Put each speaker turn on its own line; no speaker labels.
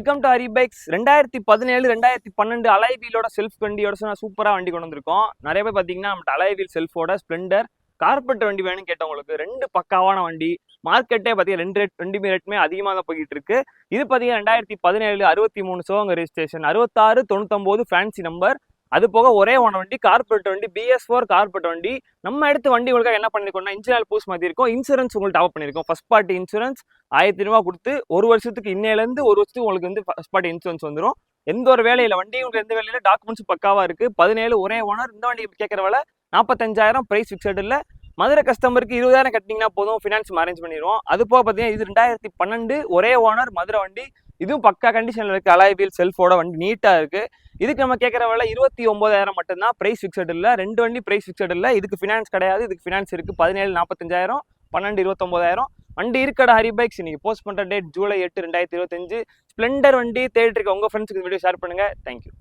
Welcome to Hari bikes. 2017 2012 alloy வீலோட self வண்டியோட சூப்பரா வண்டி கொண்டு வந்திருக்கோம். நிறைய பேர் பாத்தீங்கன்னா நம்ம அலாய் வீல் செல்ஃபோட ஸ்ப்ளெண்டர் கார்பெட் வண்டி வேணும்னு கேட்டவங்களுக்கு ரெண்டு பக்காவான வண்டி. மார்க்கெட்டே பாத்தீங்கன்னா ரெண்டு ரேட்டுமே அதிகமாக தான் போயிட்டு இருக்கு. இது பாத்தீங்கன்னா 2017 63 சிவகங்கை ரெஜிஸ்ட்ரேஷன், 66 99 ஃபேன்சி நம்பர். அது போக ஒரே ஓன வண்டி, கார்பெட் வண்டி, BS4 கார்பெட் வண்டி. நம்ம எடுத்து வண்டி உங்களுக்கு என்ன பண்ணிருக்கோம்னா இன்ஜின் பூஸ் மாதிரி இருக்கும். இன்சூரன்ஸ் உங்களுக்கு டாப் பண்ணிருக்கோம். ஃபர்ஸ்ட் பார்ட்டி இன்சூரன்ஸ் 1000 ரூபா கொடுத்து ஒரு வருஷத்துக்கு இன்னையிலேருந்து ஒரு வருஷத்துக்கு உங்களுக்கு வந்து ஃபர்ஸ்ட் பார்ட்டி இன்சூரன்ஸ் வந்துடும். எந்த ஒரு வேலையில வண்டி உங்களுக்கு எந்த வேலையில டாக்குமெண்ட்ஸ் பக்காவா இருக்கு. 17 ஒரே ஓனர். இந்த வண்டி கேட்கற வேலை 45,000, பிரைஸ் ஃபிக்ஸட் இல்ல. மதுரை கஸ்டமருக்கு 20,000 கட்டினீங்கன்னா போதும், ஃபினான்ஸ் அரேஞ்ச் பண்ணிடுவோம். அது போக பார்த்தீங்கன்னா இது 2012 ஒரே ஓனர் மதுரை வண்டி. இதுவும் பக்கா கண்டிஷன்ல இருக்கு. அலாய் வீல் செல்ஃபோட வண்டி நீட்டா இருக்கு. இதுக்கு நம்ம கேட்கற வேலை 29,000 மட்டும்தான், பிரைஸ் ஃபிக்ஸட் இல்ல. ரெண்டு வண்டி பிரைஸ் ஃபிக்ஸட் இல்ல. இதுக்கு ஃபினான்ஸ் கிடையாது, இதுக்கு ஃபினான்ஸ் இருக்கு. 17 45,000, 12 29,000. வண்டி இருக்கடா ஹரி பைக்ஸ். இன்னைக்கு போஸ்ட் பண்ற டேட் ஜூலை 8 2025. ஸ்ப்ளெண்டர் வண்டி தேடிட்டு இருக்க உங்க ஃப்ரெண்ட்ஸுக்கு வீடியோ ஷேர் பண்ணுங்க. தேங்க்யூ.